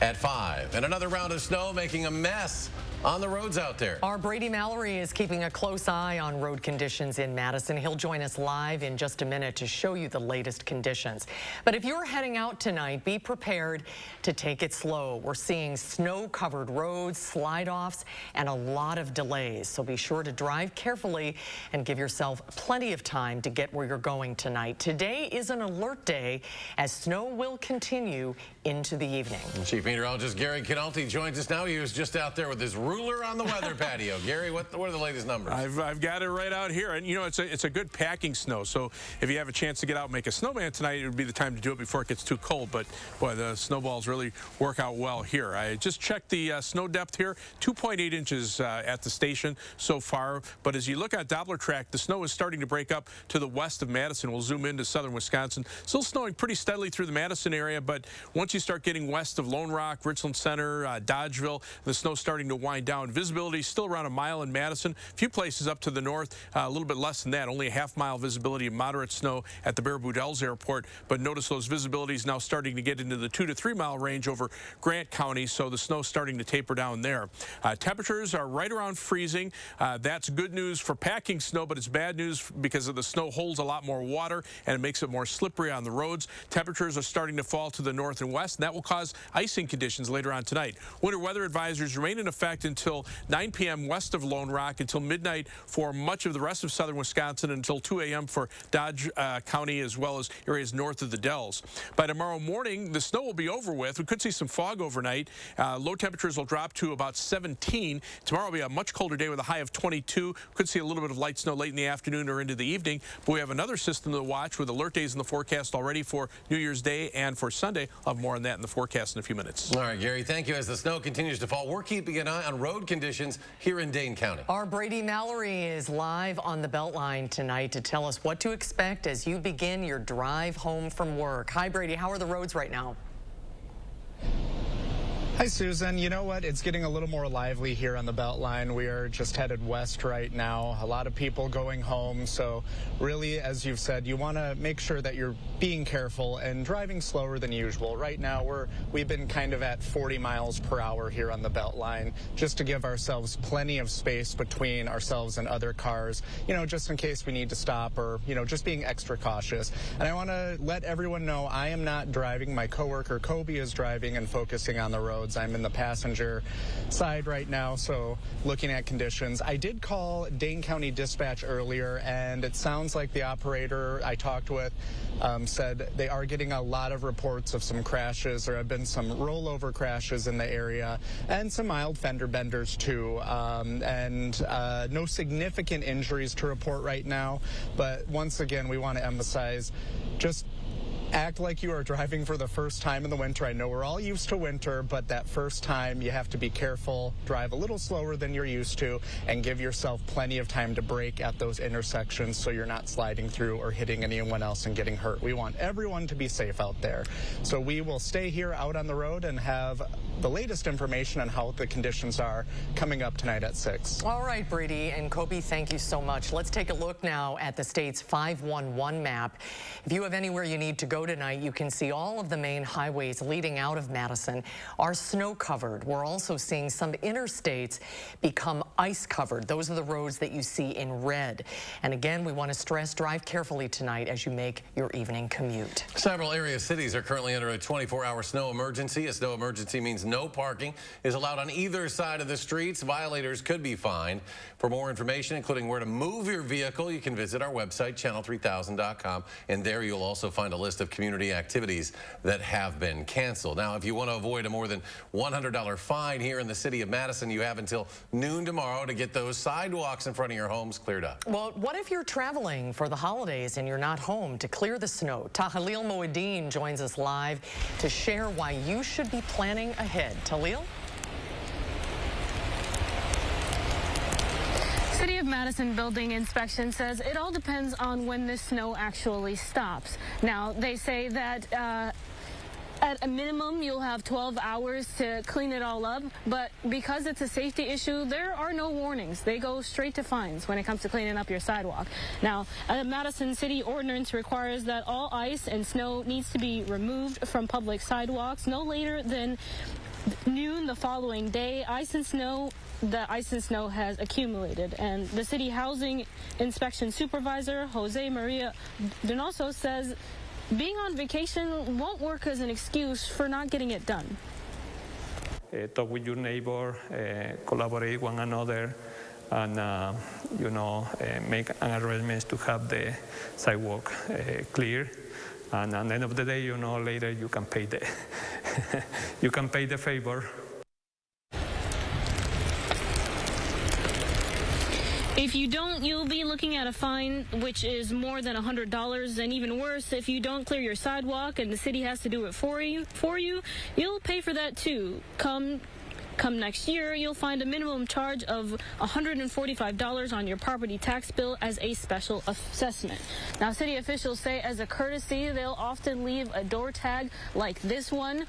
at 5. And another round of snow making a mess on the roads out there. Our Brady Mallory is keeping a close eye on road conditions in Madison. He'll join us live in just a minute to show you the latest conditions. But if you're heading out tonight, be prepared to take it slow. We're seeing snow-covered roads, slide-offs, and a lot of delays. So be sure to drive carefully and give yourself plenty of time to get where you're going tonight. Today is an alert day as snow will continue into the evening. Chief Meteorologist Gary Canalti joins us now. He was just out there with his ruler on the weather patio. Gary, what are the latest numbers? I've got it right out here, and you know it's a good packing snow. So if you have a chance to get out and make a snowman tonight, it would be the time to do it before it gets too cold. But boy, the snowballs really work out well here. I just checked the snow depth here, 2.8 inches at the station so far. But as you look at Doppler track, the snow is starting to break up to the west of Madison. We'll zoom into southern Wisconsin. Still snowing pretty steadily through the Madison area, but once you start getting west of Lone Rock, Richland Center, Dodgeville, the snow's starting to wind down. Visibility still around a mile in Madison. A few places up to the north, a little bit less than that. Only a half-mile visibility of moderate snow at the Baraboo Dells Airport. But notice those visibilities now starting to get into the 2 to 3 mile range over Grant County. So the snow's starting to taper down there. Temperatures are right around freezing. That's good news for packing snow, but it's bad news because of the snow holds a lot more water and it makes it more slippery on the roads. Temperatures are starting to fall to the north and west, and that will cause icing conditions later on tonight. Winter weather advisories remain in effect until 9 p.m. west of Lone Rock, until midnight for much of the rest of southern Wisconsin, until 2 a.m. for Dodge County as well as areas north of the Dells. By tomorrow morning, the snow will be over with. We could see some fog overnight. Low temperatures will drop to about 17. Tomorrow will be a much colder day with a high of 22. Could see a little bit of light snow late in the afternoon or into the evening. But we have another system to watch with alert days in the forecast already for New Year's Day and for Sunday. I'll have more on that in the forecast in a few minutes. All right, Gary, thank you. As the snow continues to fall, we're keeping an eye on road conditions here in Dane County. Our Brady Mallory is live on the Beltline tonight to tell us what to expect as you begin your drive home from work. Hi, Brady. How are the roads right now? Hi, Susan. You know what? It's getting a little more lively here on the Beltline. We are just headed west right now. A lot of people going home. So really, as you've said, you want to make sure that you're being careful and driving slower than usual. Right now, we've been kind of at 40 miles per hour here on the Beltline, just to give ourselves plenty of space between ourselves and other cars, you know, just in case we need to stop or, you know, just being extra cautious. And I want to let everyone know I am not driving. My coworker, Kobe, is driving and focusing on the roads. I'm in the passenger side right now, so looking at conditions. I did call Dane County Dispatch earlier, and it sounds like the operator I talked with said they are getting a lot of reports of some crashes. There have been some rollover crashes in the area and some mild fender benders too, and no significant injuries to report right now. But once again, we want to emphasize, just act like you are driving for the first time in the winter. I know we're all used to winter, but that first time you have to be careful, drive a little slower than you're used to, and give yourself plenty of time to brake at those intersections so you're not sliding through or hitting anyone else and getting hurt. We want everyone to be safe out there. So we will stay here out on the road and have the latest information on how the conditions are coming up tonight at 6. All right, Brady and Kobe, thank you so much. Let's take a look now at the state's 511 map. If you have anywhere you need to go tonight, you can see all of the main highways leading out of Madison are snow covered. We're also seeing some interstates become ice covered. Those are the roads that you see in red. And again, we want to stress, drive carefully tonight as you make your evening commute. Several area cities are currently under a 24-hour snow emergency. A snow emergency means no parking is allowed on either side of the streets. Violators could be fined. For more information, including where to move your vehicle, you can visit our website, channel3000.com, and there you'll also find a list of community activities that have been canceled. Now, if you want to avoid a more than $100 fine here in the city of Madison, you have until noon tomorrow to get those sidewalks in front of your homes cleared up. Well, what if you're traveling for the holidays and you're not home to clear the snow? Tahlil Moeddin joins us live to share why you should be planning ahead. Tahlil? City of Madison building inspection says it all depends on when the snow actually stops. Now, they say that at a minimum, you'll have 12 hours to clean it all up, but because it's a safety issue, there are no warnings. They go straight to fines when it comes to cleaning up your sidewalk. Now, a Madison City ordinance requires that all ice and snow needs to be removed from public sidewalks no later than noon the following day, the ice and snow has accumulated, and the city housing inspection supervisor, Jose Maria Donoso, says being on vacation won't work as an excuse for not getting it done. Talk with your neighbor, collaborate one another, and make an arrangement to have the sidewalk clear. And at the end of the day, later you can pay the you can pay the favor. If you don't, you'll be looking at a fine, which is more than $100, and even worse, if you don't clear your sidewalk and the city has to do it for you, you'll pay for that too. Come next year, you'll find a minimum charge of $145 on your property tax bill as a special assessment. Now, city officials say as a courtesy, they'll often leave a door tag like this one,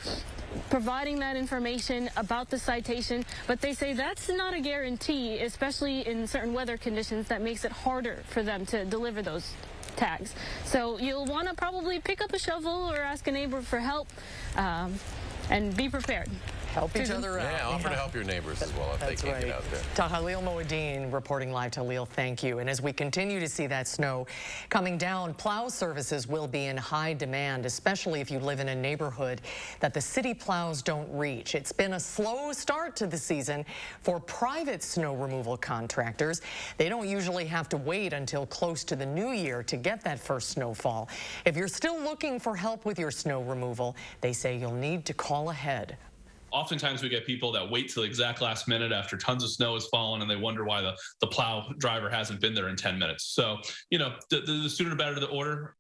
providing that information about the citation, but they say that's not a guarantee, especially in certain weather conditions that makes it harder for them to deliver those tags. So you'll want to probably pick up a shovel or ask a neighbor for help, and be prepared. Help each other out. Yeah, offer to help your neighbors as well if they can't get out there. Tahalil Moeddin reporting live. Tahalil, thank you. And as we continue to see that snow coming down, plow services will be in high demand, especially if you live in a neighborhood that the city plows don't reach. It's been a slow start to the season for private snow removal contractors. They don't usually have to wait until close to the new year to get that first snowfall. If you're still looking for help with your snow removal, they say you'll need to call ahead. Oftentimes we get people that wait till the exact last minute after tons of snow has fallen, and they wonder why the plow driver hasn't been there in 10 minutes. So, the sooner the better the order.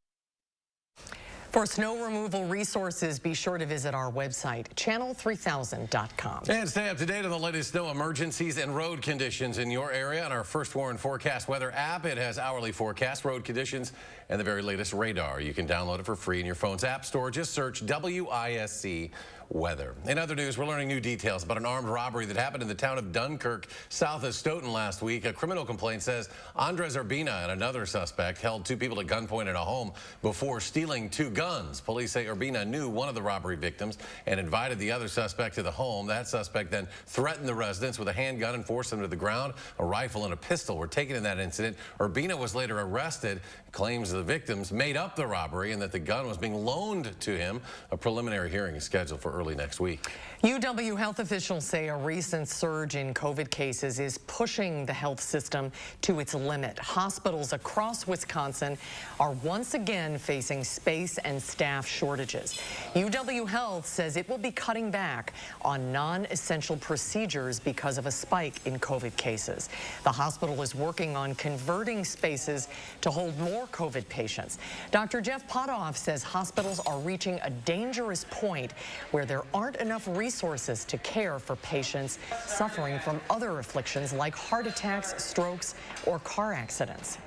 For snow removal resources, be sure to visit our website, channel3000.com. And stay up to date on the latest snow emergencies and road conditions in your area on our First Warn Forecast weather app. It has hourly forecast, road conditions, and the very latest radar. You can download it for free in your phone's app store. Just search WISC weather. In other news, we're learning new details about an armed robbery that happened in the town of Dunkirk, south of Stoughton last week. A criminal complaint says Andres Urbina and another suspect held two people at gunpoint in a home before stealing two guns. Police say Urbina knew one of the robbery victims and invited the other suspect to the home. That suspect then threatened the residents with a handgun and forced them to the ground. A rifle and a pistol were taken in that incident. Urbina was later arrested, claims the victims made up the robbery and that the gun was being loaned to him. A preliminary hearing is scheduled for early next week. UW health officials say a recent surge in COVID cases is pushing the health system to its limit. Hospitals across Wisconsin are once again facing space and staff shortages. UW Health says it will be cutting back on non-essential procedures because of a spike in COVID cases. The hospital is working on converting spaces to hold more COVID patients. Dr. Jeff Potoff says hospitals are reaching a dangerous point where there aren't enough resources to care for patients suffering from other afflictions like heart attacks, strokes, or car accidents.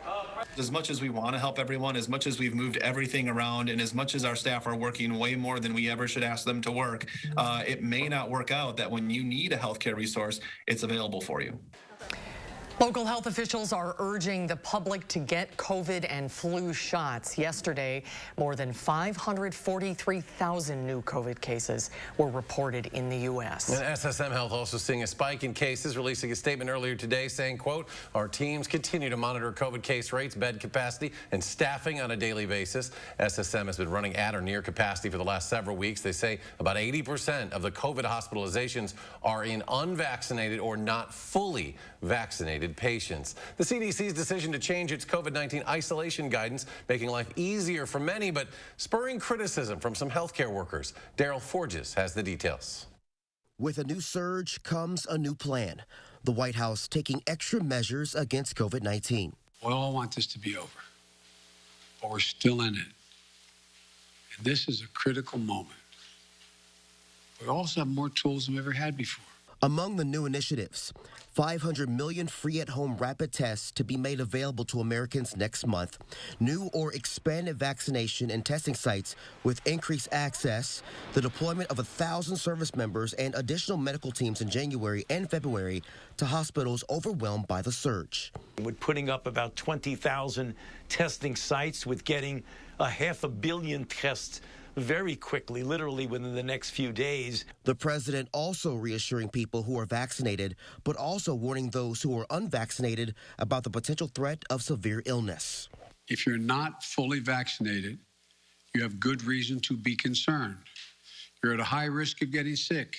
As much as we want to help everyone, as much as we've moved everything around, and as much as our staff are working way more than we ever should ask them to work, it may not work out that when you need a healthcare resource, it's available for you. Local health officials are urging the public to get COVID and flu shots. Yesterday, more than 543,000 new COVID cases were reported in the U.S. And SSM Health also seeing a spike in cases, releasing a statement earlier today saying, quote, our teams continue to monitor COVID case rates, bed capacity, and staffing on a daily basis. SSM has been running at or near capacity for the last several weeks. They say about 80% of the COVID hospitalizations are in unvaccinated or not fully vaccinated patients. The CDC's decision to change its COVID-19 isolation guidance, making life easier for many, but spurring criticism from some healthcare workers. Daryl Forges has the details. With a new surge comes a new plan. The White House taking extra measures against COVID-19. We all want this to be over, but we're still in it. And this is a critical moment. We also have more tools than we ever had before. Among the new initiatives, 500 million free at-home rapid tests to be made available to Americans next month, new or expanded vaccination and testing sites with increased access, the deployment of 1,000 service members and additional medical teams in January and February to hospitals overwhelmed by the surge. With putting up about 20,000 testing sites, with getting 500 million tests very quickly, literally within the next few days. The president also reassuring people who are vaccinated, but also warning those who are unvaccinated about the potential threat of severe illness. If you're not fully vaccinated, you have good reason to be concerned. You're at a high risk of getting sick.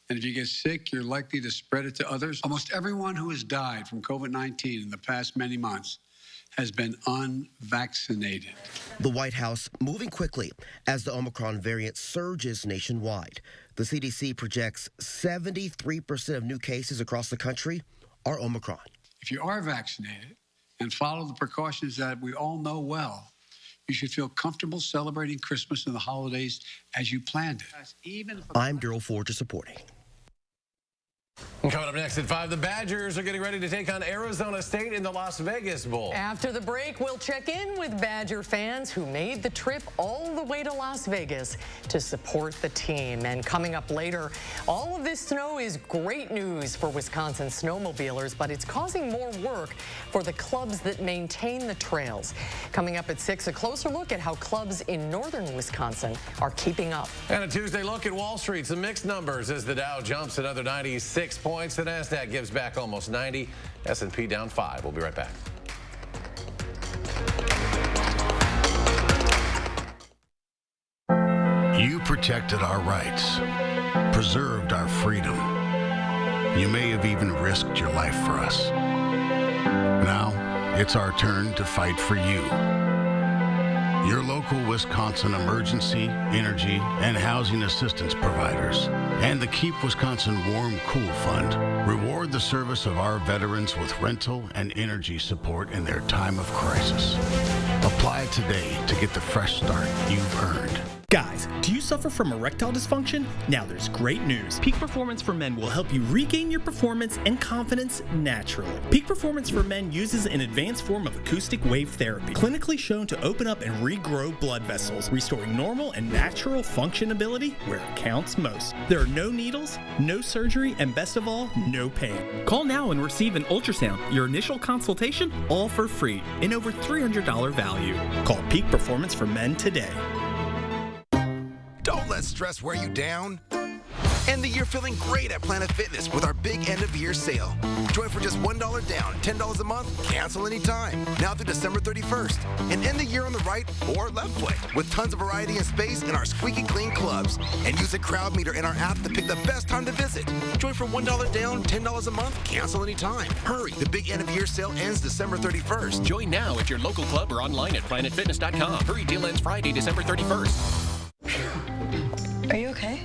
And if you get sick, you're likely to spread it to others. Almost everyone who has died from COVID-19 in the past many months has been unvaccinated. The White House moving quickly as the Omicron variant surges nationwide. The CDC projects 73% of new cases across the country are Omicron. If you are vaccinated and follow the precautions that we all know well, you should feel comfortable celebrating Christmas and the holidays as you planned it. I'm Daryl Forger reporting. Coming up next at 5, the Badgers are getting ready to take on Arizona State in the Las Vegas Bowl. After the break, we'll check in with Badger fans who made the trip all the way to Las Vegas to support the team. And coming up later, all of this snow is great news for Wisconsin snowmobilers, but it's causing more work for the clubs that maintain the trails. Coming up at 6, a closer look at how clubs in northern Wisconsin are keeping up. And a Tuesday look at Wall Street. Some mixed numbers as the Dow jumps another 96 points. The NASDAQ gives back almost 90. S&P down 5. We'll be right back. You protected our rights, preserved our freedom. You may have even risked your life for us. Now, it's our turn to fight for you. Your local Wisconsin emergency, energy, and housing assistance providers, and the Keep Wisconsin Warm Cool Fund reward the service of our veterans with rental and energy support in their time of crisis. Apply today to get the fresh start you've earned. Guys, do you suffer from erectile dysfunction? Now there's great news. Peak Performance for Men will help you regain your performance and confidence naturally. Peak Performance for Men uses an advanced form of acoustic wave therapy, clinically shown to open up and regrow blood vessels, restoring normal and natural functionability where it counts most. There are no needles, no surgery, and best of all, no pain. Call now and receive an ultrasound, your initial consultation, all for free, and over $300 value. Call Peak Performance for Men today. Don't let stress wear you down. End the year feeling great at Planet Fitness with our big end-of-year sale. Join for just $1 down, $10 a month, cancel anytime. Now through December 31st. And end the year on the right or left foot with tons of variety and space in our squeaky clean clubs. And use a crowd meter in our app to pick the best time to visit. Join for $1 down, $10 a month, cancel anytime. Hurry, the big end-of-year sale ends December 31st. Join now at your local club or online at planetfitness.com. Hurry, deal ends Friday, December 31st. Are you okay?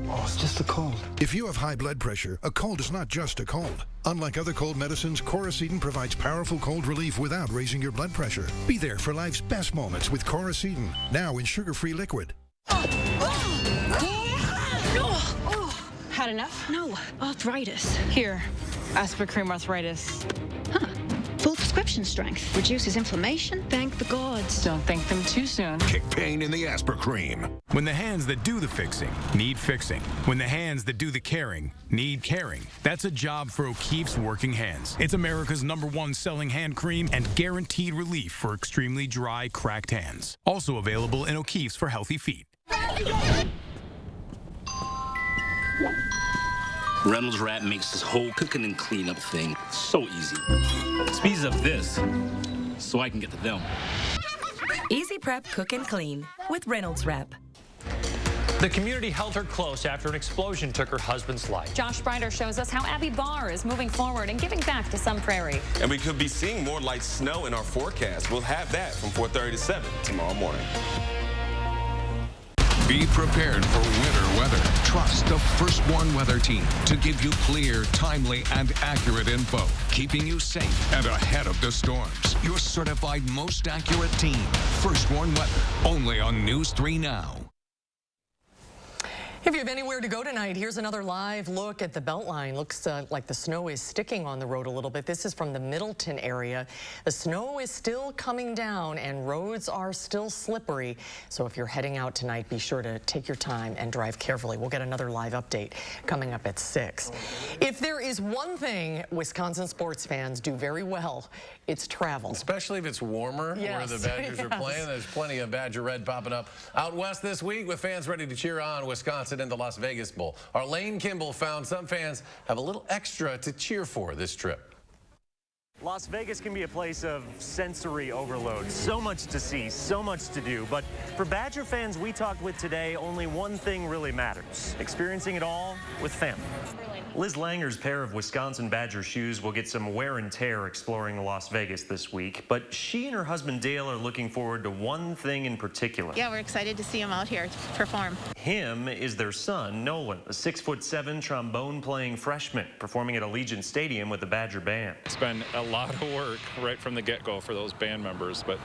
Oh, it's just a cold. If you have high blood pressure, a cold is not just a cold. Unlike other cold medicines, Coracetin provides powerful cold relief without raising your blood pressure. Be there for life's best moments with Coracetin, now in sugar-free liquid. Had enough? No. Arthritis. Here. Aspercream arthritis. Huh. Full prescription strength. Reduces inflammation. Thank the gods. Don't thank them too soon. Kick pain in the Aspercream. When the hands that do the fixing need fixing. When the hands that do the caring need caring. That's a job for O'Keeffe's Working Hands. It's America's #1 selling hand cream and guaranteed relief for extremely dry, cracked hands. Also available in O'Keeffe's for healthy feet. Reynolds Wrap makes this whole cooking and cleanup thing so easy. Speeds up this so I can get to them. Easy prep, cook, and clean with Reynolds Wrap. The community held her close after an explosion took her husband's life. Josh Bryder shows us how Abby Barr is moving forward and giving back to Sun Prairie. And we could be seeing more light snow in our forecast. We'll have that from 4:30 to 7 tomorrow morning. Be prepared for winter weather. Trust the First One Weather Team to give you clear, timely, and accurate info, keeping you safe and ahead of the storms. Your certified most accurate team. First One Weather, only on News 3 Now. If you have anywhere to go tonight, here's another live look at the Beltline. Looks like the snow is sticking on the road a little bit. This is from the Middleton area. The snow is still coming down and roads are still slippery. So if you're heading out tonight, be sure to take your time and drive carefully. We'll get another live update coming up at 6. If there is one thing Wisconsin sports fans do very well, it's travel. Especially if it's warmer, where the Badgers are playing. There's plenty of Badger Red popping up out west this week with fans ready to cheer on Wisconsin in the Las Vegas Bowl. Our Lane Kimball found some fans have a little extra to cheer for this trip. Las Vegas can be a place of sensory overload. So much to see, so much to do. But for Badger fans we talked with today, only one thing really matters: experiencing it all with family. Liz Langer's pair of Wisconsin Badger shoes will get some wear and tear exploring Las Vegas this week, but she and her husband Dale are looking forward to one thing in particular. Yeah, we're excited to see him out here perform. Him is their son, Nolan, a 6'7" trombone-playing freshman, performing at Allegiant Stadium with the Badger Band. It's been a lot of work right from the get-go for those band members, but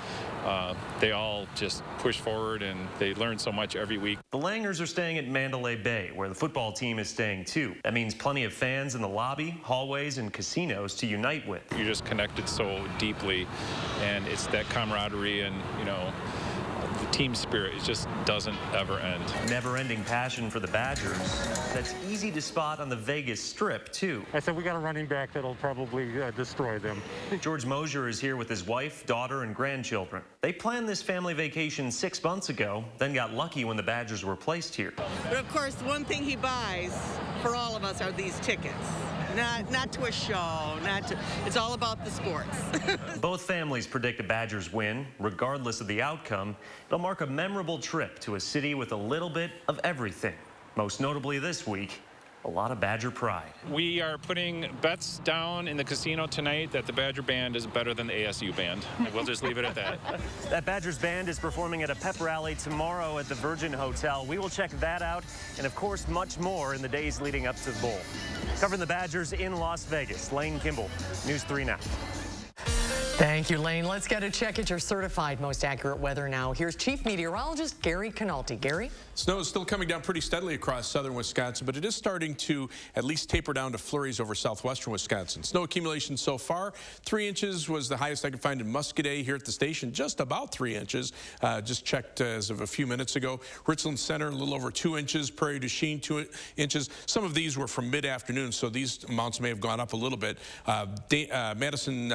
they all just push forward and they learn so much every week. The Langers are staying at Mandalay Bay, where the football team is staying too. That means plenty of fans in the lobby, hallways, and casinos to unite with. You're just connected so deeply, and it's that camaraderie and, you know, the team spirit. It just doesn't ever end. Never-ending passion for the Badgers. That's easy to spot on the Vegas Strip, too. I said we got a running back that'll probably destroy them. George Mosier is here with his wife, daughter, and grandchildren. They planned this family vacation 6 months ago, then got lucky when the Badgers were placed here. But of course, one thing he buys for all of us are these tickets. Not to a show, it's all about the sports. Both families predict a Badgers win. Regardless of the outcome, it'll mark a memorable trip to a city with a little bit of everything. Most notably this week, a lot of Badger pride. We are putting bets down in the casino tonight that the Badger Band is better than the ASU Band. We'll just leave it at that. That Badgers Band is performing at a pep rally tomorrow at the Virgin Hotel. We will check that out, and of course, much more in the days leading up to the bowl. Covering the Badgers in Las Vegas, Lane Kimball, News 3 Now. Thank you, Lane. Let's get a check at your certified most accurate weather now. Here's Chief Meteorologist Gary Canalti. Gary? Snow is still coming down pretty steadily across southern Wisconsin, but it is starting to at least taper down to flurries over southwestern Wisconsin. Snow accumulation so far, 3 inches was the highest I could find in Muscoda here at the station, just about 3 inches. Just checked as of a few minutes ago. Richland Center, a little over 2 inches. Prairie du Chien, 2 inches. Some of these were from mid-afternoon, so these amounts may have gone up a little bit. Madison,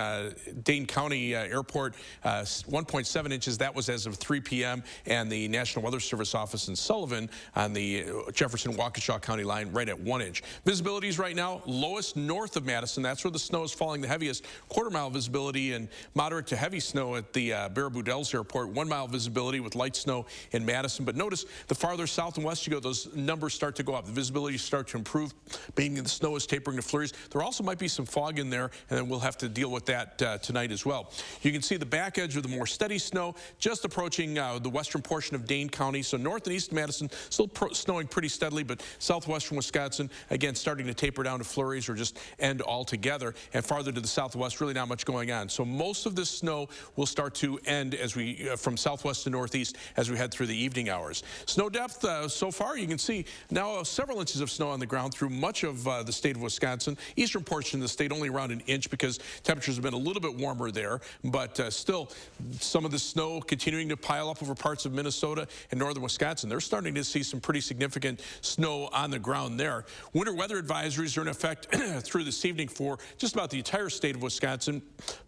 Dane County Airport, 1.7 inches. That was as of 3 p.m. And the National Weather Service office in Sullivan on the Jefferson-Waukesha County line right at 1 inch. Visibilities right now, lowest north of Madison. That's where the snow is falling the heaviest. Quarter-mile visibility and moderate to heavy snow at the Baraboo Dells Airport. 1 mile visibility with light snow in Madison. But notice the farther south and west you go, those numbers start to go up. The visibility start to improve, meaning the snow is tapering to flurries. There also might be some fog in there, and then we'll have to deal with that tonight as well. You can see the back edge of the more steady snow just approaching the western portion of Dane County. So north and east of Madison still snowing pretty steadily, but southwestern Wisconsin, again, starting to taper down to flurries or just end altogether. And farther to the southwest, really not much going on. So most of this snow will start to end as we from southwest to northeast as we head through the evening hours. Snow depth so far, you can see now several inches of snow on the ground through much of the state of Wisconsin. Eastern portion of the state only around 1 inch because temperatures have been a little bit warmer there. But still, some of the snow continuing to pile up over parts of Minnesota and northern Wisconsin. They're starting to see some pretty significant snow on the ground there. Winter weather advisories are in effect through this evening for just about the entire state of Wisconsin,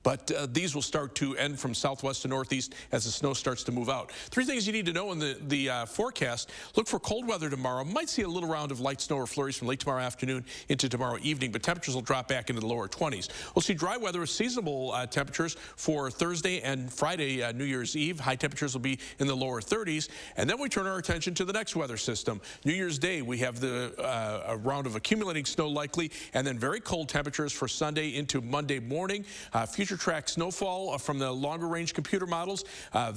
but these will start to end from southwest to northeast as the snow starts to move out. 3 things you need to know in the forecast. Look for cold weather tomorrow. Might see a little round of light snow or flurries from late tomorrow afternoon into tomorrow evening, but temperatures will drop back into the lower 20s. We'll see dry weather with seasonable temperatures for Thursday and Friday, New Year's Eve. High temperatures will be in the lower 30s. And then we turn our attention to the next weather system. New Year's Day, we have a round of accumulating snow likely, and then very cold temperatures for Sunday into Monday morning. Future track snowfall from the longer range computer models.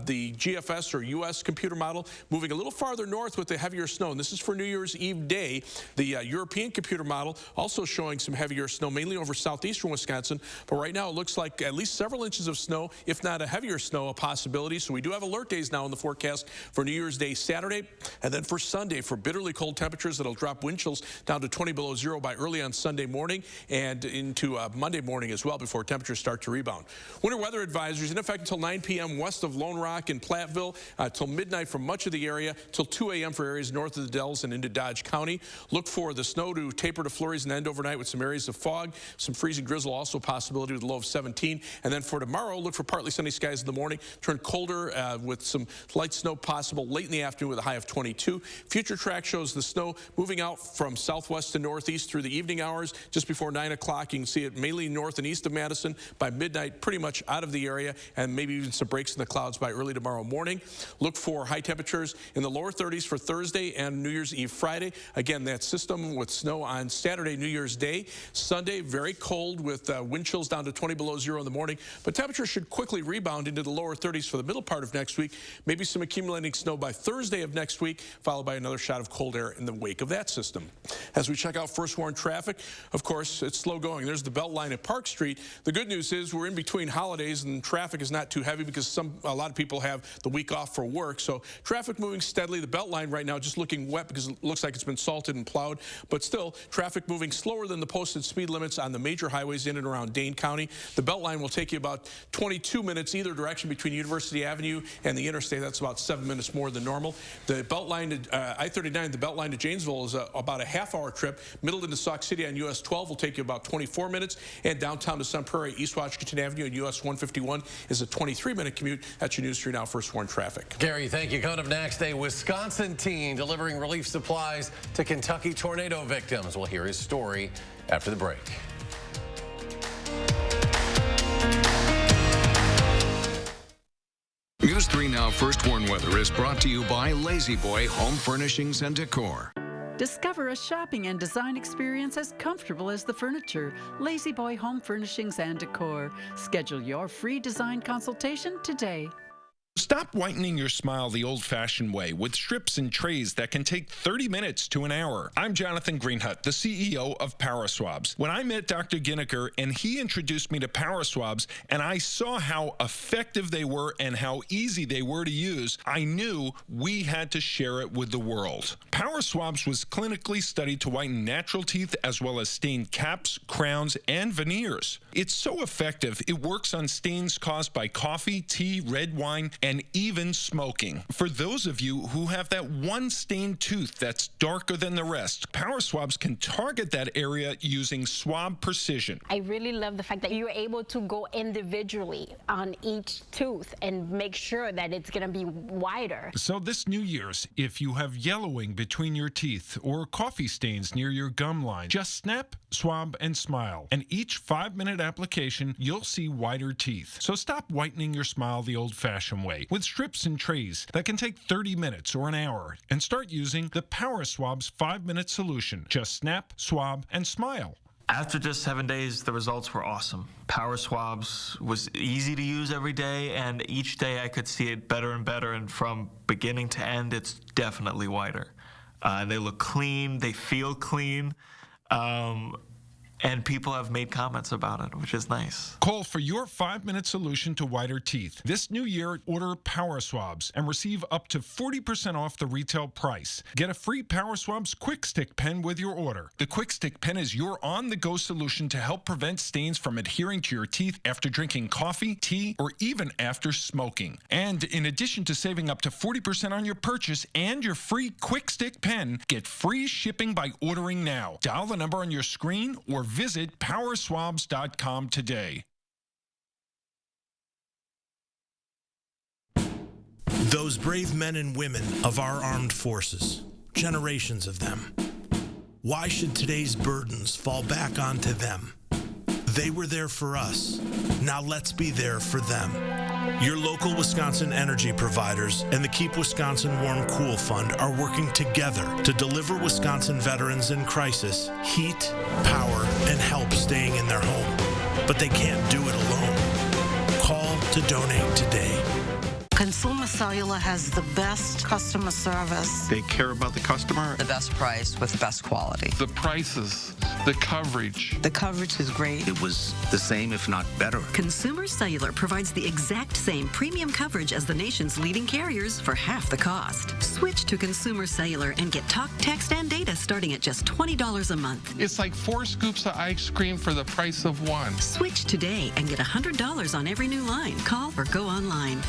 The GFS or US computer model moving a little farther north with the heavier snow. And this is for New Year's Eve day. The European computer model also showing some heavier snow, mainly over southeastern Wisconsin. But right now it looks like at least several several inches of snow, if not a heavier snow, a possibility. So we do have alert days now in the forecast for New Year's Day Saturday, and then for Sunday for bitterly cold temperatures that'll drop wind chills down to 20 below zero by early on Sunday morning and into Monday morning as well before temperatures start to rebound. Winter weather advisories in effect until 9 p.m. west of Lone Rock and Platteville, till midnight for much of the area, till 2 a.m. for areas north of the Dells and into Dodge County. Look for the snow to taper to flurries and end overnight with some areas of fog. Some freezing drizzle also a possibility with a low of 17. And then for tomorrow, look for partly sunny skies in the morning. Turn colder with some light snow possible late in the afternoon with a high of 22. Future track shows the snow moving out from southwest to northeast through the evening hours. Just before 9 o'clock, you can see it mainly north and east of Madison. By midnight, pretty much out of the area, and maybe even some breaks in the clouds by early tomorrow morning. Look for high temperatures in the lower 30s for Thursday and New Year's Eve Friday. Again, that system with snow on Saturday, New Year's Day. Sunday, very cold with wind chills down to 20 below zero in the morning, but temperatures should quickly rebound into the lower 30s for the middle part of next week. Maybe some accumulating snow by Thursday of next week, followed by another shot of cold air in the wake of that system. As we check out first warn traffic, of course, it's slow going. There's the belt line at Park Street. The good news is we're in between holidays and traffic is not too heavy because a lot of people have the week off for work. So traffic moving steadily. The belt line right now just looking wet because it looks like it's been salted and plowed, but still traffic moving slower than the posted speed limits on the major highways in and around Dane County. The belt line will take you about 22 minutes either direction between University Avenue and the interstate. That's about 7 minutes more than normal. The belt line to I-39, the belt line to Janesville is about a half-hour trip. Middleton to Sauk City on US 12 will take you about 24 minutes, and downtown to Sun Prairie, East Washington Avenue and US 151 is a 23-minute commute. That's your News 3 Now First Warn traffic. Gary, thank you. Coming up next, a Wisconsin teen delivering relief supplies to Kentucky tornado victims. We'll hear his story after the break. News 3 Now First Warn Weather is brought to you by Lazy Boy Home Furnishings and Decor. Discover a shopping and design experience as comfortable as the furniture. Lazy Boy Home Furnishings and Decor. Schedule your free design consultation today. Stop whitening your smile the old-fashioned way with strips and trays that can take 30 minutes to an hour. I'm Jonathan Greenhut, the CEO of Power Swabs. When I met Dr. Ginniker and he introduced me to Power Swabs and I saw how effective they were and how easy they were to use, I knew we had to share it with the world. Power Swabs was clinically studied to whiten natural teeth as well as stain caps, crowns, and veneers. It's so effective, it works on stains caused by coffee, tea, red wine, and even smoking. For those of you who have that one stained tooth that's darker than the rest, Power Swabs can target that area using swab precision. I really love the fact that you're able to go individually on each tooth and make sure that it's going to be wider. So this New Year's, if you have yellowing between your teeth or coffee stains near your gum line, just snap, swab, and smile. And each 5-minute application, you'll see whiter teeth. So stop whitening your smile the old-fashioned way with strips and trays that can take 30 minutes or an hour, and start using the Power Swabs 5-minute solution. Just snap, swab, and smile. After just 7 days, the results were awesome. Power Swabs was easy to use every day, and each day I could see it better and better, and from beginning to end, it's definitely whiter. They look clean, they feel clean. And people have made comments about it, which is nice. Call for your 5-minute solution to whiter teeth. This new year, order Power Swabs and receive up to 40% off the retail price. Get a free Power Swabs Quick Stick pen with your order. The Quick Stick pen is your on-the-go solution to help prevent stains from adhering to your teeth after drinking coffee, tea, or even after smoking. And in addition to saving up to 40% on your purchase and your free Quick Stick pen, get free shipping by ordering now. Dial the number on your screen or visit powerswabs.com today. Those brave men and women of our armed forces, generations of them. Why should today's burdens fall back onto them? They were there for us. Now let's be there for them. Your local Wisconsin energy providers and the Keep Wisconsin Warm Cool Fund are working together to deliver Wisconsin veterans in crisis heat, power, and help staying in their home. But they can't do it alone. Call to donate today. Consumer Cellular has the best customer service. They care about the customer. The best price with best quality. The prices The coverage. The coverage is great. It was the same, if not better. Consumer Cellular provides the exact same premium coverage as the nation's leading carriers for half the cost. Switch to Consumer Cellular and get talk, text, and data starting at just $20 a month. It's like 4 scoops of ice cream for the price of 1. Switch today and get $100 on every new line. Call or go online.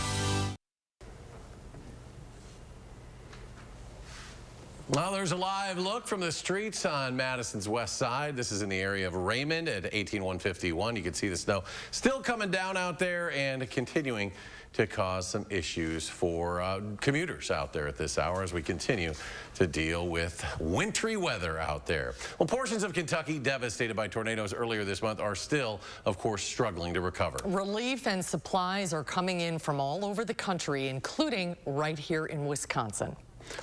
Well, there's a live look from the streets on Madison's west side. This is in the area of Raymond at 18151. You can see the snow still coming down out there and continuing to cause some issues for commuters out there at this hour as we continue to deal with wintry weather out there. Well, portions of Kentucky devastated by tornadoes earlier this month are still, of course, struggling to recover. Relief and supplies are coming in from all over the country, including right here in Wisconsin.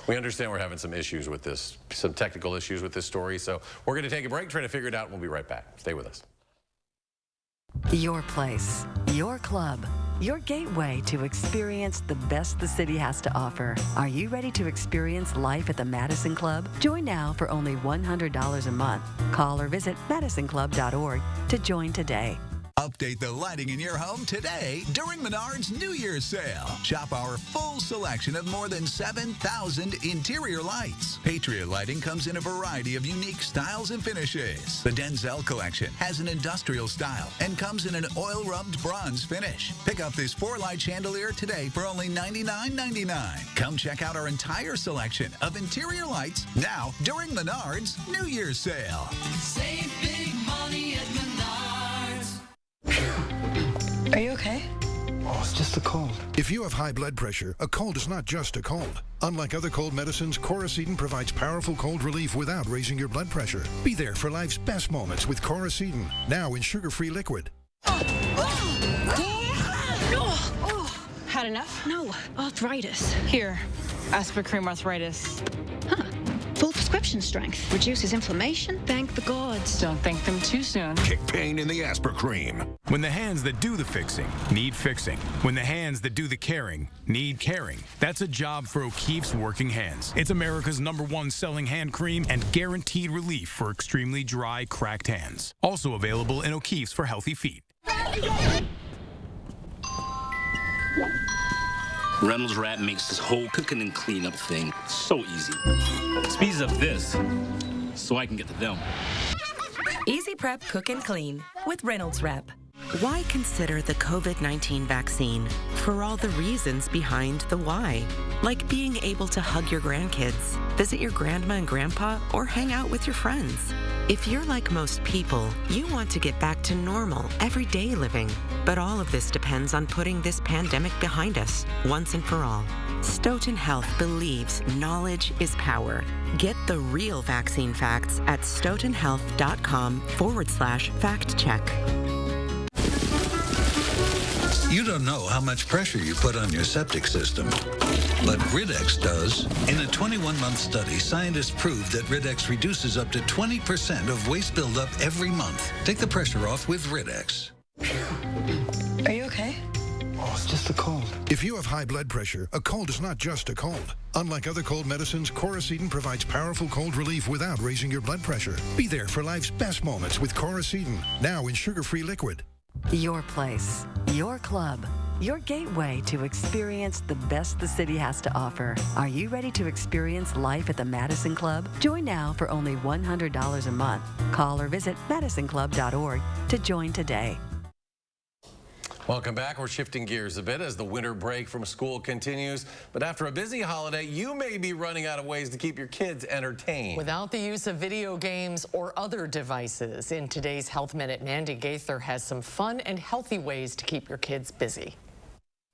We understand we're having some issues with this, some technical issues with this story, so we're going to take a break, try to figure it out, and we'll be right back. Stay with us. Your place, your club, your gateway to experience the best the city has to offer. Are you ready to experience life at the Madison Club? Join now for only $100 a month. Call or visit MadisonClub.org to join today. Update the lighting in your home today during Menards New Year's sale. Shop our full selection of more than 7,000 interior lights. Patriot lighting comes in a variety of unique styles and finishes. The Denzel collection has an industrial style and comes in an oil-rubbed bronze finish. Pick up this 4-light chandelier today for only $99.99. Come check out our entire selection of interior lights now during Menards New Year's sale. Save big money at Menards. Are you okay? Oh, it's just a cold. If you have high blood pressure, a cold is not just a cold. Unlike other cold medicines, Coracetin provides powerful cold relief without raising your blood pressure. Be there for life's best moments with Coracetin, now in sugar-free liquid. Had enough? No. Arthritis. Here. Aspirin arthritis. Huh. Full prescription strength. Reduces inflammation. Thank the gods. Don't thank them too soon. Kick pain in the Aspirin. When the hands that do the fixing need fixing. When the hands that do the caring need caring. That's a job for O'Keeffe's Working Hands. It's America's #1 selling hand cream and guaranteed relief for extremely dry, cracked hands. Also available in O'Keeffe's for healthy feet. Reynolds Wrap makes this whole cooking and cleanup thing so easy. Speeds up this so I can get to them. Easy Prep Cook and Clean with Reynolds Wrap. Why consider the COVID-19 vaccine? For all the reasons behind the why. Like being able to hug your grandkids, visit your grandma and grandpa, or hang out with your friends. If you're like most people, you want to get back to normal, everyday living. But all of this depends on putting this pandemic behind us, once and for all. Stoughton Health believes knowledge is power. Get the real vaccine facts at stoughtonhealth.com/fact check. You don't know how much pressure you put on your septic system, but Riddex does. In a 21-month study, scientists proved that Riddex reduces up to 20% of waste buildup every month. Take the pressure off with Riddex. Are you okay? Oh, it's just a cold. If you have high blood pressure, a cold is not just a cold. Unlike other cold medicines, Coracetin provides powerful cold relief without raising your blood pressure. Be there for life's best moments with Coracetin, now in sugar-free liquid. Your place, your club, your gateway to experience the best the city has to offer. Are you ready to experience life at the Madison Club? Join now for only $100 a month. Call or visit MadisonClub.org to join today. Welcome back. We're shifting gears a bit as the winter break from school continues. But after a busy holiday, you may be running out of ways to keep your kids entertained. Without the use of video games or other devices. In today's Health Minute, Mandy Gaither has some fun and healthy ways to keep your kids busy.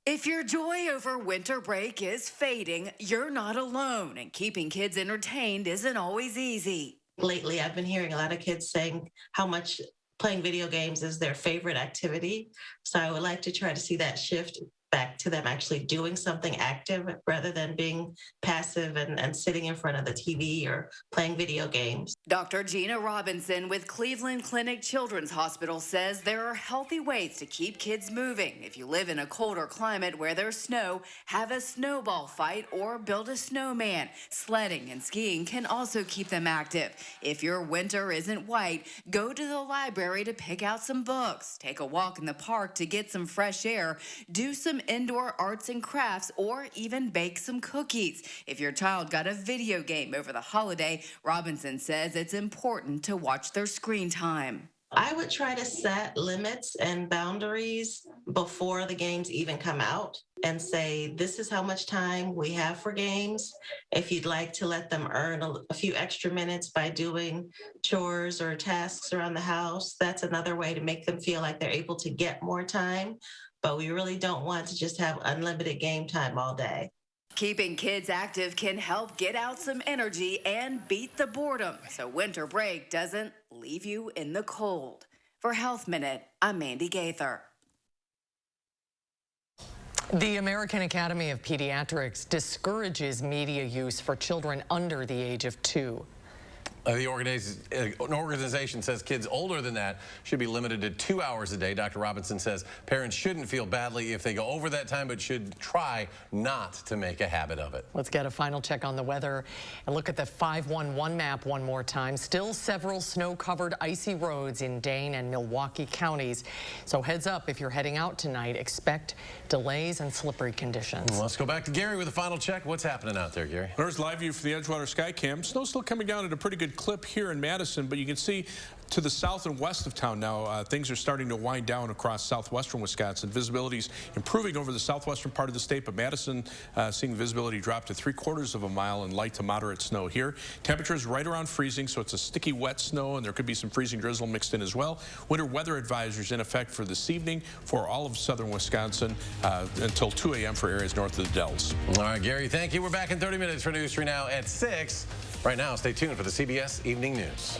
If your joy over winter break is fading, you're not alone, and keeping kids entertained isn't always easy. Lately, I've been hearing a lot of kids saying how much playing video games is their favorite activity. So I would like to try to see that shift back to them actually doing something active rather than being passive and sitting in front of the TV or playing video games. Dr. Gina Robinson with Cleveland Clinic Children's Hospital says there are healthy ways to keep kids moving. If you live in a colder climate where there's snow, have a snowball fight or build a snowman. Sledding and skiing can also keep them active. If your winter isn't white, go to the library to pick out some books. Take a walk in the park to get some fresh air. Do some indoor arts and crafts, or even bake some cookies. If your child got a video game over the holiday, Robinson says it's important to watch their screen time. I would try to set limits and boundaries before the games even come out and say, this is how much time we have for games. If you'd like to let them earn a few extra minutes by doing chores or tasks around the house, that's another way to make them feel like they're able to get more time. But we really don't want to just have unlimited game time all day. Keeping kids active can help get out some energy and beat the boredom so winter break doesn't leave you in the cold. For Health Minute, I'm Mandy Gaither. The American Academy of Pediatrics discourages media use for children under the age of 2. The organization says kids older than that should be limited to 2 hours a day. Dr. Robinson says parents shouldn't feel badly if they go over that time, but should try not to make a habit of it. Let's get a final check on the weather and look at the 511 map one more time. Still several snow-covered icy roads in Dane and Milwaukee counties. So heads up if you're heading out tonight, expect delays and slippery conditions. Well, let's go back to Gary with a final check. What's happening out there, Gary? There's live view from the Edgewater Skycam. Snow's still coming down at a pretty good clip here in Madison, but you can see to the south and west of town now, things are starting to wind down across southwestern Wisconsin. Visibility's improving over the southwestern part of the state, but Madison seeing visibility drop to 3/4 of a mile and light to moderate snow here. Temperatures right around freezing, so it's a sticky, wet snow, and there could be some freezing drizzle mixed in as well. Winter weather advisories in effect for this evening for all of southern Wisconsin until 2 a.m. for areas north of the Dells. All right, Gary, thank you. We're back in 30 minutes for News 3 Now at 6. Right now, stay tuned for the CBS Evening News.